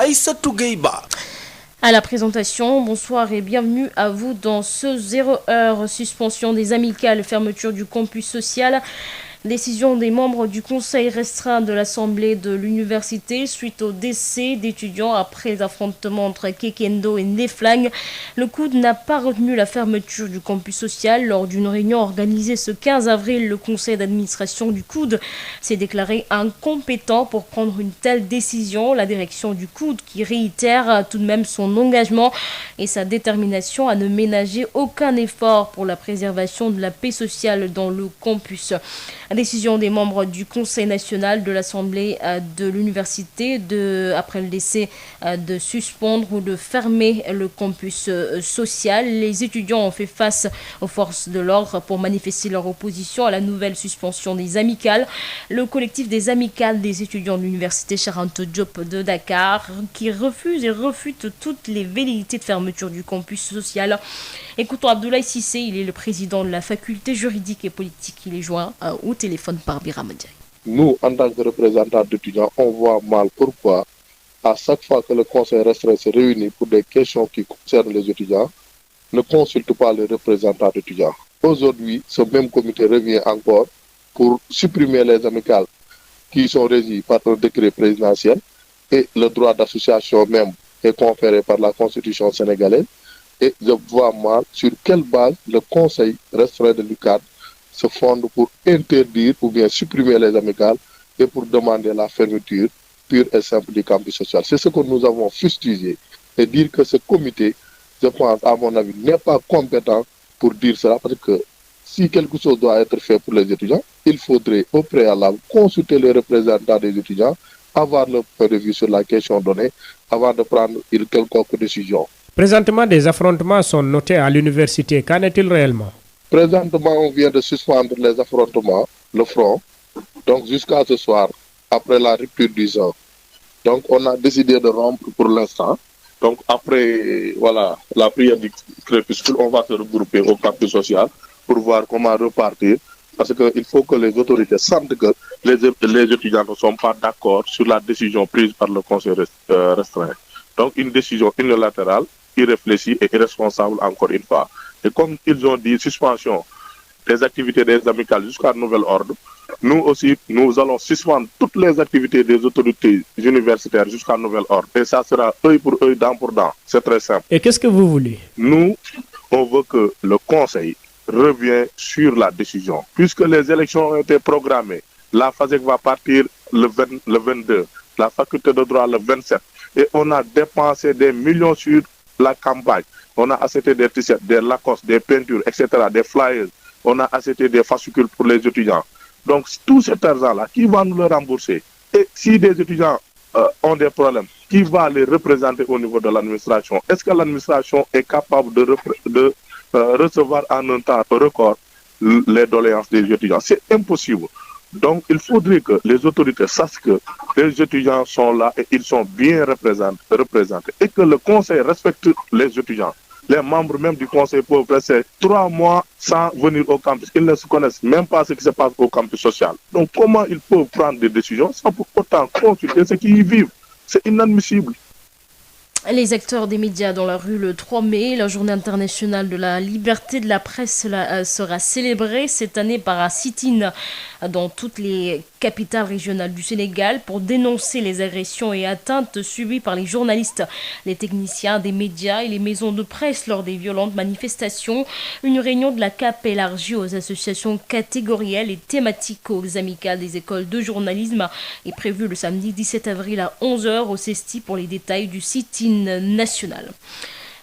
Aïssatou Gueye-Ba. À la présentation, bonsoir et bienvenue à vous dans ce 0 heure. Suspension des amicales, fermeture du campus social. Décision des membres du conseil restreint de l'Assemblée de l'université suite au décès d'étudiants après les affrontements entre Kekendo et Neflang. Le COUD n'a pas retenu la fermeture du campus social. Lors d'une réunion organisée ce 15 avril, le conseil d'administration du COUD s'est déclaré incompétent pour prendre une telle décision. La direction du COUD qui réitère tout de même son engagement et sa détermination à ne ménager aucun effort pour la préservation de la paix sociale dans le campus. Décision des membres du Conseil national de l'Assemblée de l'université après le décès de suspendre ou de fermer le campus social. Les étudiants ont fait face aux forces de l'ordre pour manifester leur opposition à la nouvelle suspension des amicales. Le collectif des amicales des étudiants de l'université Cheikh Anta Diop de Dakar qui refuse et refute toutes les velléités de fermeture du campus social. Écoutons Abdoulaye Cissé, il est le président de la faculté juridique et politique. Il est joint au téléphone par Biram Ndiaye. Nous, en tant que représentants d'étudiants, on voit mal pourquoi, à chaque fois que le conseil restreint se réunit pour des questions qui concernent les étudiants, ne consulte pas les représentants d'étudiants. Aujourd'hui, ce même comité revient encore pour supprimer les amicales qui sont régies par un décret présidentiel et le droit d'association même est conféré par la Constitution sénégalaise. Et je vois mal sur quelle base le conseil restreint de l'UCAD se fonde pour interdire ou bien supprimer les amicales et pour demander la fermeture pure et simple du campus social. C'est ce que nous avons fustigé et dire que ce comité, je pense, à mon avis, n'est pas compétent pour dire cela parce que si quelque chose doit être fait pour les étudiants, il faudrait au préalable consulter les représentants des étudiants, avoir leur point de vue sur la question donnée avant de prendre une quelconque décision. Présentement, des affrontements sont notés à l'université. Qu'en est-il réellement? Présentement, on vient de suspendre les affrontements, le front, donc jusqu'à ce soir, après la rupture du sang. Donc, on a décidé de rompre pour l'instant. Donc, après la prière du crépuscule, on va se regrouper au campus social pour voir comment repartir. Parce qu'il faut que les autorités sentent que les étudiants ne sont pas d'accord sur la décision prise par le conseil restreint. Donc, une décision unilatérale, irréfléchie et irresponsable encore une fois. Et comme ils ont dit, suspension des activités des amicales jusqu'à nouvel ordre, nous aussi, nous allons suspendre toutes les activités des autorités universitaires jusqu'à nouvel ordre. Et ça sera œil pour œil, dent pour dent. C'est très simple. Et qu'est-ce que vous voulez? Nous, on veut que le conseil revienne sur la décision. Puisque les élections ont été programmées, la FASEC va partir le 22, la faculté de droit le 27. Et on a dépensé des millions sur la campagne. On a acheté des t-shirts, des Lacoste, des peintures, etc., des flyers. On a acheté des fascicules pour les étudiants. Donc, tout cet argent-là, qui va nous le rembourser? Et si des étudiants ont des problèmes, qui va les représenter au niveau de l'administration? Est-ce que l'administration est capable de recevoir en un temps record les doléances des étudiants? C'est impossible. Donc, il faudrait que les autorités sachent que les étudiants sont là et ils sont bien représentés. Et que le conseil respecte les étudiants. Les membres même du conseil peuvent rester 3 mois sans venir au campus. Ils ne se connaissent même pas ce qui se passe au campus social. Donc, comment ils peuvent prendre des décisions sans pour autant consulter ceux qui y vivent? C'est inadmissible. Les acteurs des médias dans la rue le 3 mai, la journée internationale de la liberté de la presse sera célébrée cette année par un sit-in dans toutes les capitales régionales du Sénégal pour dénoncer les agressions et atteintes subies par les journalistes, les techniciens des médias et les maisons de presse lors des violentes manifestations. Une réunion de la CAP élargie aux associations catégorielles et thématiques aux amicales des écoles de journalisme est prévue le samedi 17 avril à 11h au CESTI pour les détails du sit-in national.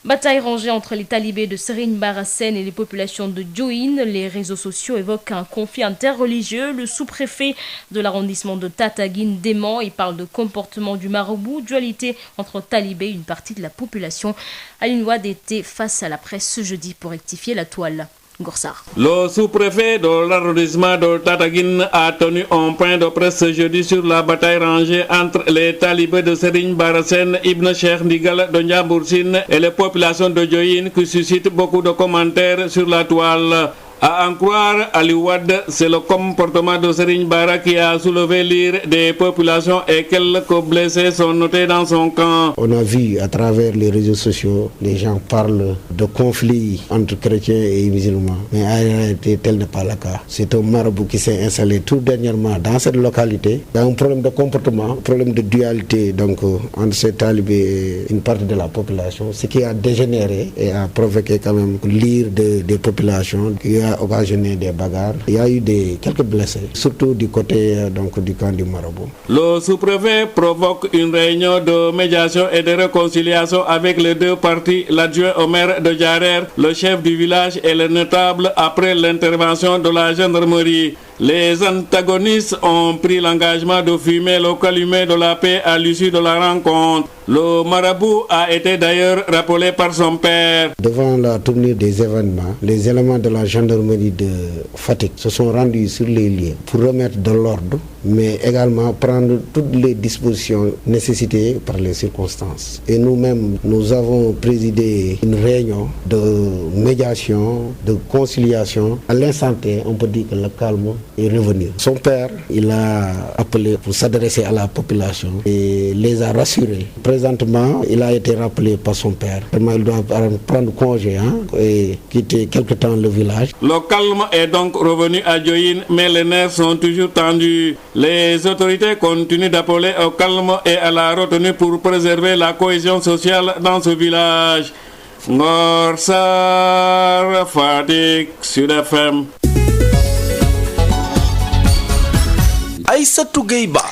Bataille rangée entre les talibés de Serigne Bara Sène et les populations de Diohine. Les réseaux sociaux évoquent un conflit interreligieux. Le sous-préfet de l'arrondissement de Tataguine dément et parle de comportement du marabout, dualité entre talibés et une partie de la population. Aline Wade était face à la presse ce jeudi pour rectifier la toile. Gorsar. Le sous-préfet de l'arrondissement de Tataguine a tenu un point de presse ce jeudi sur la bataille rangée entre les talibés de Serigne Bara Sène, Ibn Cheikh Ndigal de Ndiambour Sine et les populations de Diohine qui suscitent beaucoup de commentaires sur la toile. À en croire Ali Wade, c'est le comportement de Serigne Bara qui a soulevé l'ire des populations et quelques blessés sont notés dans son camp. On a vu à travers les réseaux sociaux, les gens parlent de conflits entre chrétiens et musulmans, mais en réalité tel n'est pas le cas. C'est un marabout qui s'est installé tout dernièrement dans cette localité. Il y a un problème de comportement, un problème de dualité donc entre ces talibés et une partie de la population, ce qui a dégénéré et a provoqué quand même l'ire des populations, qui a occasionné des bagarres. Il y a eu quelques blessés, surtout du côté du camp du marabout. Le sous-préfet provoque une réunion de médiation et de réconciliation avec les deux parties, l'adjoint au maire de Diarère, le chef du village et les notables après l'intervention de la gendarmerie. Les antagonistes ont pris l'engagement de fumer le calumet de la paix à l'issue de la rencontre. Le marabout a été d'ailleurs rappelé par son père. Devant la tournure des événements, les éléments de la gendarmerie de Fatick se sont rendus sur les lieux pour remettre de l'ordre, mais également prendre toutes les dispositions nécessitées par les circonstances. Et nous-mêmes, nous avons présidé une réunion de médiation, de conciliation. À l'instant T, on peut dire que le calme est revenu. Son père, il a appelé pour s'adresser à la population et les a rassurés. Présentement, il a été rappelé par son père. Il doit prendre congé et quitter quelque temps le village. Le calme est donc revenu à Diohine, mais les nerfs sont toujours tendus. Les autorités continuent d'appeler au calme et à la retenue pour préserver la cohésion sociale dans ce village. Ngor Sarr, Fatick, Sud FM. Aïssatou Gueye Ba.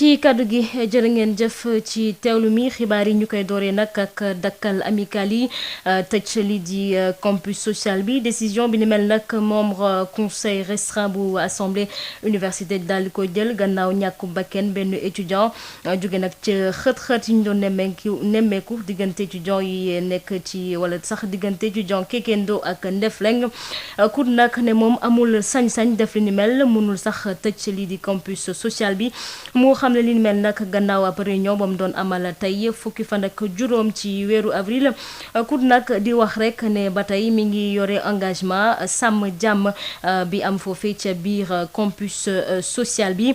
ci kaddu gi jërë ngeen jëf ci teewlu mi xibaar yi ñu koy dooree nag ak dakkal amical yi tëj li di campus social bi décision bi ni mel nag membre conseil restreint bu assemblée université daal di ko jël gannaaw ñàkku bakken benn étudiant jóge nag ci xët-xët yi ñu doon nemmeeku diggante étudiant yi nekk ci wala sax diggante étudiant Kekendo ak Ndefleng kur nag ne moom amul sañ-sañ def li ni mel mënul sax tëj li di campus social bi mu xam ne li ni mel nag gannaaw ab réunion ba mu doon amal tey fukki fan ak juróom ci weeru avril kur nag di wax rek ne ba tey mi ngi yore engagement sàmm jàmm bi am foofee ca biir campus social bi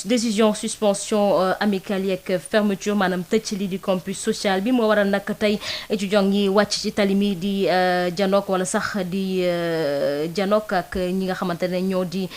décision suspension amicale yeeg fermeture maanaam tëj li di campus social bi moo waral nag tey étudiant yi wàcc ci tali mi di janook wala sax di janook ak ñi nga xamante ne ñoo di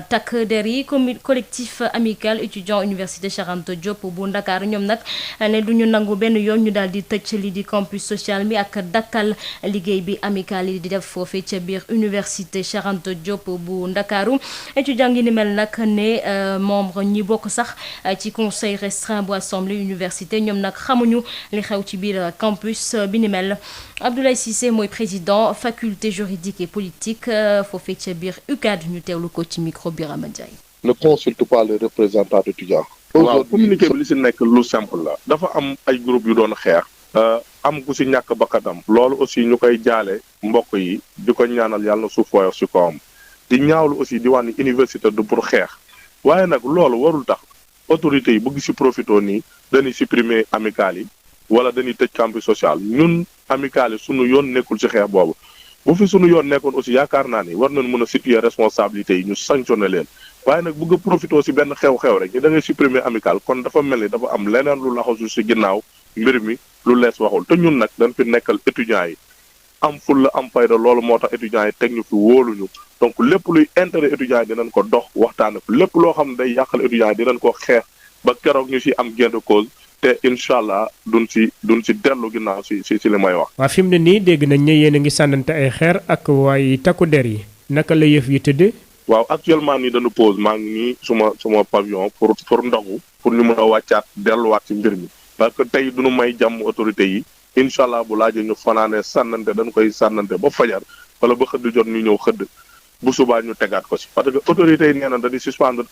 takk der yi collectif amical étudiant université Cheikh Anta Diop bu Ndakaar ñoom nag ne du ñu nangu benn yoon ñu daal di tëj li di campus social mi ak dakkal liggéey bi amical yi di def foofee ca biir université Cheikh Anta Diop bu Ndakaaru étudiant yi ni mel nag ne membre ñi bokk sax ci conseil restreint bu assemblée université ñoom nag xamuñu li xew ci biir campus bi ni mel Abdoulaye Cissé mooy président faculté juridique et politique foofee ca biir UCAD ñu teewlu ko ci micro Birama Ndiaye. Ne consulte pas les représentants d'étudiants. waaw communiqué bi li si nekk lu simple la. dafa am ay groupe yu doon xeex. am ku si ñàkk bakkanam. loolu aussi ñu koy jaale mbokk yi di ko ñaanal yàlla na suuf woyof si kawam. di ñaawlu aussi di wax ni université du pour xeex. waaye nag loolu warul tax autorités yi bëgg si profitoo nii dañuy supprimer amicale yi wala dañuy tëj campus social ñun amicale yi sunu yoon nekkul si xeex boobu. bu fi sunu yoon nekkoon aussi yaakaar naa ni war nañ mën a situer responsabilité yi ñu sanctionné leen. waaye nag bëgg a profité si benn xew-xew rek ñu da ngay supprimer amical kon dafa mel ni dafa am leneen lu laxasu si ginnaaw mbir mi lu lees waxul te ñun nag dañ fi nekkal étudiants yi am fulla am fayda loolu moo tax étudiants yi teg ñu fi wóoluñu donc lépp luy intérêt étudiants yi dinañ ko dox waxtaane ko lépp loo xam ne day yàqal étudiants yi dinañ ko xeex ba keroog ñu si am gain de cause te incha allah duñ si dellu ginnaaw si li may wax. waa fi mu ne nii dégg nañ ne yéen a ngi sànnante ay xeer ak waaye takku der yi naka la yëf yi tëdd. waaw actuellement nii dañu pause maa ngi nii suma pavillon pour ndogu pour ñu mën a wàccaat delluwaat ci mbir mi parce que tey duñu may jàmm autorités yi incha allah bu laajee ñu fanaanee sànnante dañ koy sànnante ba fajar wala ba xëdd jot ñu ñëw xëdd bu subaa ñu tegaat ko si parce que autorités yi nee na dañuy suspendre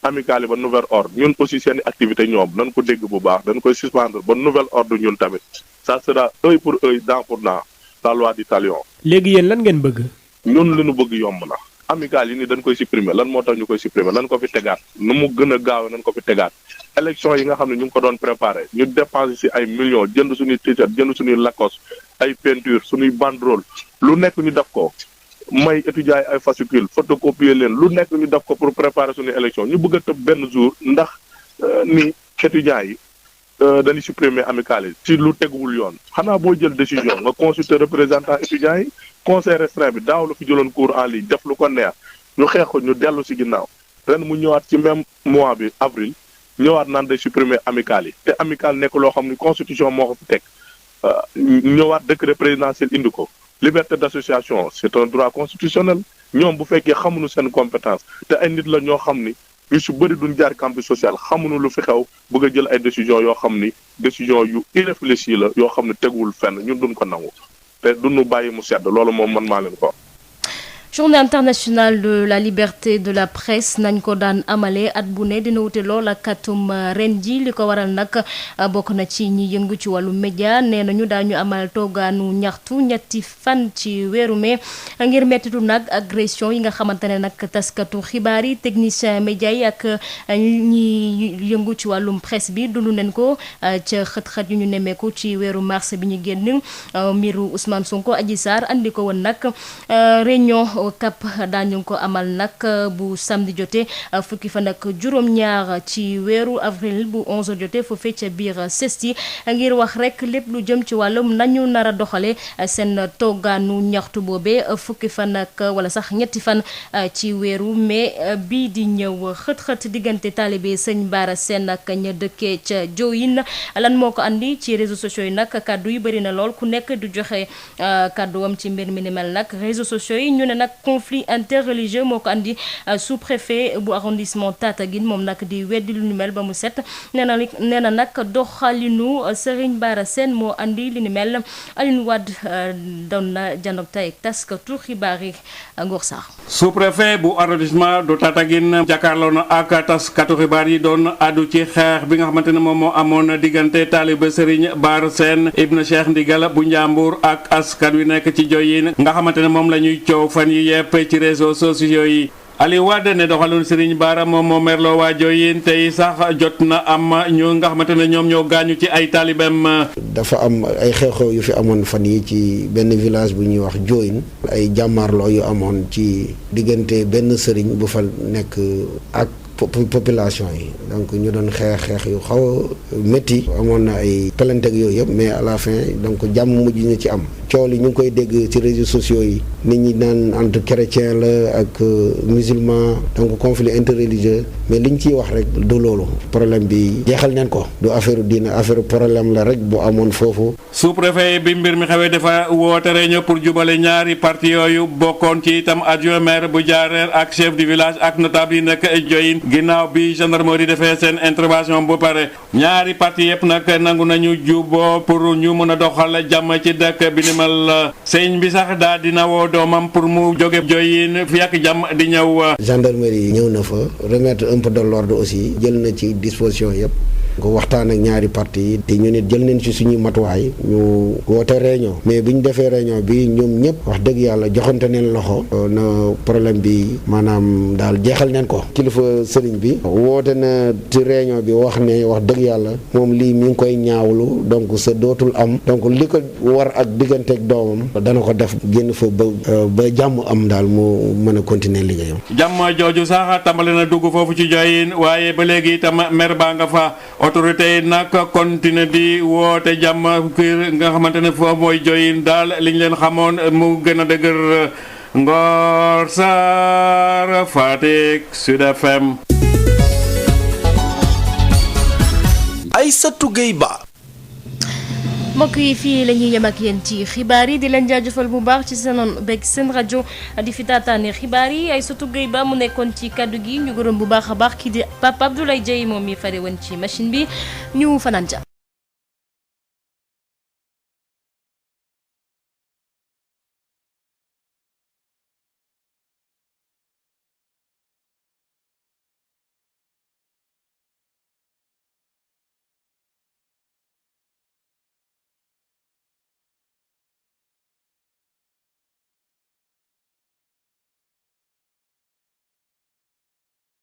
amicale yi ba nouvel ordre ñun aussi seen activité ñoom nañ ko dégg bu baax dañ koy suspendre ba nouvel ordre ñun tamit ça sera œil pour œil dent pour dent la loi du talion. léegi yéen lan ngeen bëgg. ñun li ñu bëgg yomb na. amical yi ni dañ koy supprimer lan moo tax ñu koy supprimer nan ko fi tegaat nu mu gën a gaaw nañ ko fi tegaat élection yi nga xam ne ñu ngi ko doon préparé ñu dépensé si ay millions jënd suñuy t-shirt jënd suñuy lacoste ay peinture suñuy banderole lu nekk ñu def ko may étudiants yi ay fascicule photocopier leen lu nekk ñu def ko pour préparer suñu élection ñu bëgg a tëb benn jour ndax ni étudiants yi dañuy supprimer amicale yi ci lu teguwul yoon xanaa boo jël décision nga consulter représentant étudiants yi conseil restreint bi daaw la fi jëloon cours en ligne def lu ko neex ñu xeex ko ñu dellu ci ginnaaw ren mu ñëwaat ci même mois bi avril ñëwaat naan day supprimer amicale yi te amicale nekk loo xam ni constitution moo ko fi teg ñëwaat décret présidentiel indi ko liberté d'association c'est un droit constitutionnel ñoom bu fekkee xamuñu seen compétence te ay nit la ñoo xam ni yu su bëri duñ jaar campus social xamuñu lu fi xew bëgg a jël ay décision yoo xam ni décision yu irréfléchi la yoo xam ne teguwul fenn ñun duñ ko nangu te duñu bàyyi mu sedd loolu moom man maa leen ko. journée internationale de la liberté de la presse nañ ko daan amalee at bu ne dina wute lool ak atum ren ji li ko waral nag bokk na ci ñi yëngu ci wàllu média nee nañu daañu amal toogaanu ñaxtu ñetti fan ci weeru mai ngir mettitu nag agression yi nga xamante ne nag taskatu xibaar yi technicien média yi ak ñi yëngu ci wàllum presse bi dund nañ ko ca xët-xët yu ñu nemmeeku ci weeru mars bi ñu génn mbiru Ousmane Sonko Adji Sarr andi ko woon nag réunion CAP daañu ko amal nag bu samedi jotee fukki fan ak juróom-ñaar ci weeru avril bu 11 jotee foofee ca biir CESTI ngir wax rek lépp lu jëm ci wàllum nañu nar a doxale seen toggaanu ñaxtu boobee fukki fan ak wala sax ñetti fan ci weeru mai bii di ñëw xët-xët diggante taalibe sëñ Bara Sène ak ña dëkkee ca Diohine lan moo ko andi ci réseaux sociaux yi nag kàddu yi bëri na lool ku nekk du joxe kàdduwam ci mbir mi ni mel nag réseaux sociaux yi ñu ne nag conflit interreligieux moo ko andi sous-préfet bu arrondissement Tataguine moom nag di weddi lu ñu mel ba mu set nee na nag doxalinu Serigne Bara Sène moo andi li ni mel Alioune Wade doon na janoog tey ak taskatu xibaar yi Ngor Sarr. sous-préfet bu arrondissement du Tataguine jàkkaarloo na ak taskatu xibaar yi doon addu ci xeex bi nga xamante ne moom moo amoon diggante taaliba Serigne Bara Sène Ibn Cheikh Ndigal bu Njàmbur ak askan wi nekk ci Diohine nga xamante ne moom la ñuy coow fan yi yépp ci réseaux sociaux yi. Aliou Wade ne doxalul Serigne Bara moom moo merloo waa Diohine tey sax jot na am ñu nga xamante ne ñoom ñoo gaañu ci ay talibem. dafa am ay xew-xew yu fi amoon fan yi ci benn village bu ñuy wax Diohine ay jàmmaarloo yu amoon ci diggante benn sëriñ bu fa nekk ak population yi donc ñu doon xeex yu xaw a métti amoon na ay plainte ak yooyu yëpp mais à la fin donc jàmm mujj ñu ci am coow li ñu ngi koy dégg ci réseaux sociaux yi nit ñi naan entre chrétien la ak musulman donc conflit interreligieux mais liñ ciy wax rek du loolu problème bi jeexal neen ko du affaire diina affaire problème la rek bu amoon foofu. sous-préfet bi mbir mi xewee dafa woote réunion pour jubale ñaari parti yooyu bokkoon ci itam adjoint maire bu Diarère ak chef du village ak notable yi nekk Diohine ginnaaw bi gendarmerie defee seen intervention bu pare ñaari parti yëpp nag nangu nañu juboo pour ñu mën a doxal jàmm ci dëkk bi ni mel sëñ bi sax daal dina woo doomam pour mu jóge Diohine fi ak jàmm di ñëw. gendarmerie ñëw na fa remettre un peu de l'ordre aussi jël na ci disposition yëpp. ko waxtaan ak ñaari parti yi te ñu nit jël nañ ci suñuy matuwaay ñu woote réunion mais bi ñu defee réunion bi ñoom ñëpp wax dëgg yàlla joxante neen loxo na problème bi maanaam daal jeexal neen ko kilifa sëriñ bi woote na ci réunion bi wax ne wax dëgg yàlla moom lii mi ngi koy ñaawlu donc sa dootul am donc li ko war ak digganteeg doomam dana ko def génn fa ba jàmm am daal mu mën a continuer liggéeyam. jàmm jooju sax tàmbali na dugg foofu ci Diohine waaye ba léegi itam mer baa nga fa. autorité yi nag continue di woote jàmm kër nga xamante ne foofu mooy Diohine daal liñ leen xamoon mu gën a dëgër. Ngor Sarr Fatick Sud FM. Aïssatou Gueye Ba. mbokk yi fii la ñuy yem ak yéen ci xibaar yi di leen jaajëfal bu baax ci seen beeg seen rajo di fi taataane xibaar yi Aïssatou Gueye Ba mu nekkoon ci kaddu gi ñu gërëm bu baax a baax kii di Papa Abdoulaye Dieye moom mi fare woon ci machine bi ñu fanaan ja